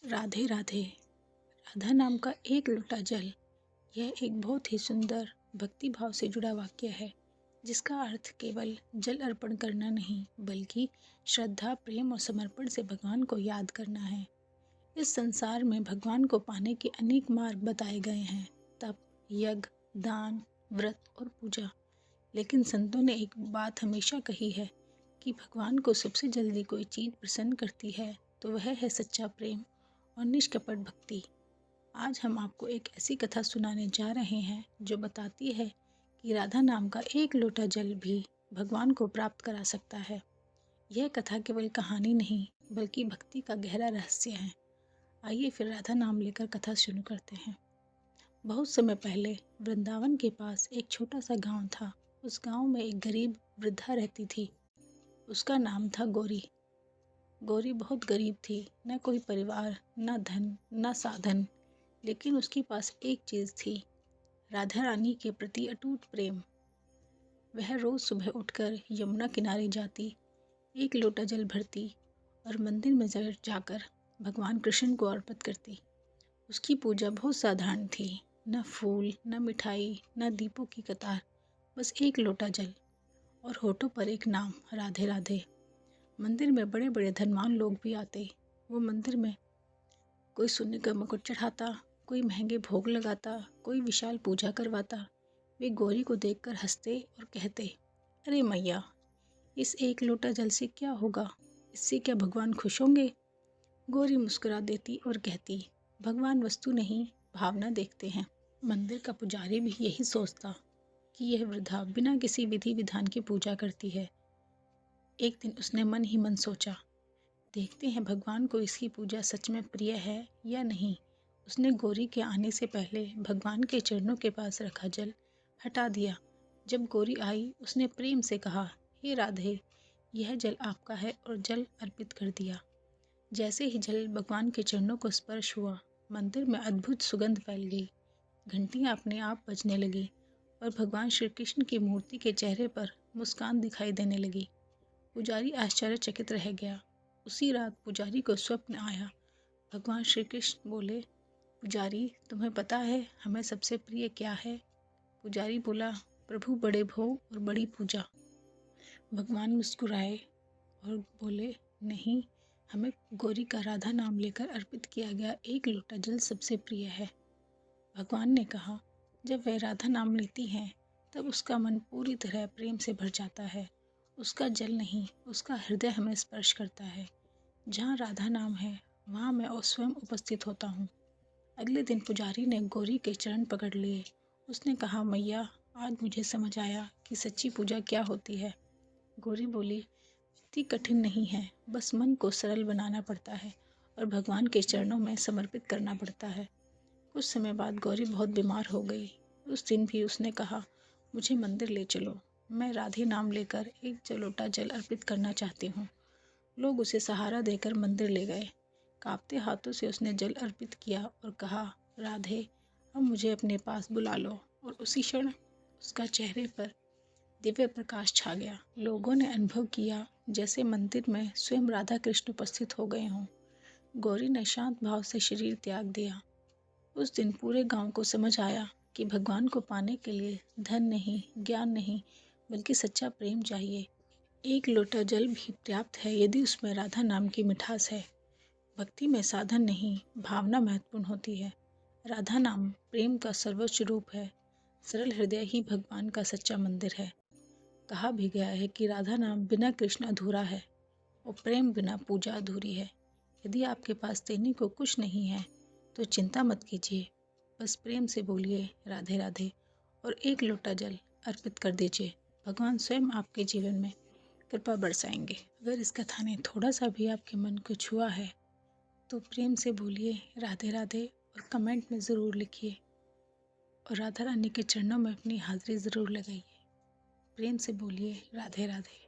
राधे राधे। राधा नाम का एक लोटा जल, यह एक बहुत ही सुंदर भक्ति भाव से जुड़ा वाक्य है, जिसका अर्थ केवल जल अर्पण करना नहीं बल्कि श्रद्धा, प्रेम और समर्पण से भगवान को याद करना है। इस संसार में भगवान को पाने के अनेक मार्ग बताए गए हैं, तप, यज्ञ, दान, व्रत और पूजा। लेकिन संतों ने एक बात हमेशा कही है कि भगवान को सबसे जल्दी कोई चीज़ प्रसन्न करती है तो वह है सच्चा प्रेम और निष्कपट भक्ति। आज हम आपको एक ऐसी कथा सुनाने जा रहे हैं जो बताती है कि राधा नाम का एक लोटा जल भी भगवान को प्राप्त करा सकता है। यह कथा केवल कहानी नहीं बल्कि भक्ति का गहरा रहस्य है। आइए फिर राधा नाम लेकर कथा शुरू करते हैं। बहुत समय पहले वृंदावन के पास एक छोटा सा गांव था। उस गांव में एक गरीब वृद्धा रहती थी। उसका नाम था गौरी। गौरी बहुत गरीब थी, न कोई परिवार, न धन, न साधन, लेकिन उसके पास एक चीज़ थी, राधा रानी के प्रति अटूट प्रेम। वह रोज़ सुबह उठकर यमुना किनारे जाती, एक लोटा जल भरती और मंदिर में जाकर भगवान कृष्ण को अर्पित करती। उसकी पूजा बहुत साधारण थी, न फूल, न मिठाई, न दीपों की कतार, बस एक लोटा जल और होठों पर एक नाम, राधे राधे। मंदिर में बड़े बड़े धनवान लोग भी आते। वो मंदिर में कोई सोने का मुकुट चढ़ाता, कोई महंगे भोग लगाता, कोई विशाल पूजा करवाता। वे गौरी को देखकर हंसते और कहते, अरे मैया, इस एक लोटा जल से क्या होगा? इससे क्या भगवान खुश होंगे? गौरी मुस्कुरा देती और कहती, भगवान वस्तु नहीं, भावना देखते हैं। मंदिर का पुजारी भी यही सोचता कि यह वृद्धा बिना किसी विधि विधान की पूजा करती है। एक दिन उसने मन ही मन सोचा, देखते हैं भगवान को इसकी पूजा सच में प्रिय है या नहीं। उसने गौरी के आने से पहले भगवान के चरणों के पास रखा जल हटा दिया। जब गौरी आई, उसने प्रेम से कहा, हे राधे, यह जल आपका है, और जल अर्पित कर दिया। जैसे ही जल भगवान के चरणों को स्पर्श हुआ, मंदिर में अद्भुत सुगंध फैल गई। घंटियाँ अपने आप बजने लगी और भगवान श्री कृष्ण की मूर्ति के चेहरे पर मुस्कान दिखाई देने लगी। पुजारी आश्चर्यचकित रह गया। उसी रात पुजारी को स्वप्न आया। भगवान श्री कृष्ण बोले, पुजारी, तुम्हें पता है हमें सबसे प्रिय क्या है? पुजारी बोला, प्रभु, बड़े भोग और बड़ी पूजा। भगवान मुस्कुराए और बोले, नहीं, हमें गौरी का राधा नाम लेकर अर्पित किया गया एक लोटा जल सबसे प्रिय है। भगवान ने कहा, जब वह राधा नाम लेती हैं तब उसका मन पूरी तरह प्रेम से भर जाता है। उसका जल नहीं, उसका हृदय हमें स्पर्श करता है। जहाँ राधा नाम है वहाँ मैं स्वयं उपस्थित होता हूँ। अगले दिन पुजारी ने गौरी के चरण पकड़ लिए। उसने कहा, मैया, आज मुझे समझ आया कि सच्ची पूजा क्या होती है। गौरी बोली, इतनी कठिन नहीं है, बस मन को सरल बनाना पड़ता है और भगवान के चरणों में समर्पित करना पड़ता है। कुछ समय बाद गौरी बहुत बीमार हो गई। उस दिन भी उसने कहा, मुझे मंदिर ले चलो, मैं राधे नाम लेकर एक लोटा जल अर्पित करना चाहती हूँ। लोग उसे सहारा देकर मंदिर ले गए। कांपते हाथों से उसने जल अर्पित किया और कहा, राधे, अब मुझे अपने पास बुला लो। और उसी क्षण उसका चेहरे पर दिव्य प्रकाश छा गया। लोगों ने अनुभव किया जैसे मंदिर में स्वयं राधा कृष्ण उपस्थित हो गए हों। गौरी ने शांत भाव से शरीर त्याग दिया। उस दिन पूरे गांव को समझ आया कि भगवान को पाने के लिए धन नहीं, ज्ञान नहीं, बल्कि सच्चा प्रेम चाहिए। एक लोटा जल भी पर्याप्त है यदि उसमें राधा नाम की मिठास है। भक्ति में साधन नहीं, भावना महत्वपूर्ण होती है। राधा नाम प्रेम का सर्वोच्च रूप है। सरल हृदय ही भगवान का सच्चा मंदिर है। कहा भी गया है कि राधा नाम बिना कृष्ण अधूरा है और प्रेम बिना पूजा अधूरी है। यदि आपके पास देने को कुछ नहीं है तो चिंता मत कीजिए, बस प्रेम से बोलिए राधे राधे और एक लोटा जल अर्पित कर दीजिए। भगवान स्वयं आपके जीवन में कृपा बरसाएंगे। अगर इस कथा ने थोड़ा सा भी आपके मन को छुआ है तो प्रेम से बोलिए राधे राधे और कमेंट में ज़रूर लिखिए और राधा रानी के चरणों में अपनी हाजिरी ज़रूर लगाइए। प्रेम से बोलिए राधे राधे।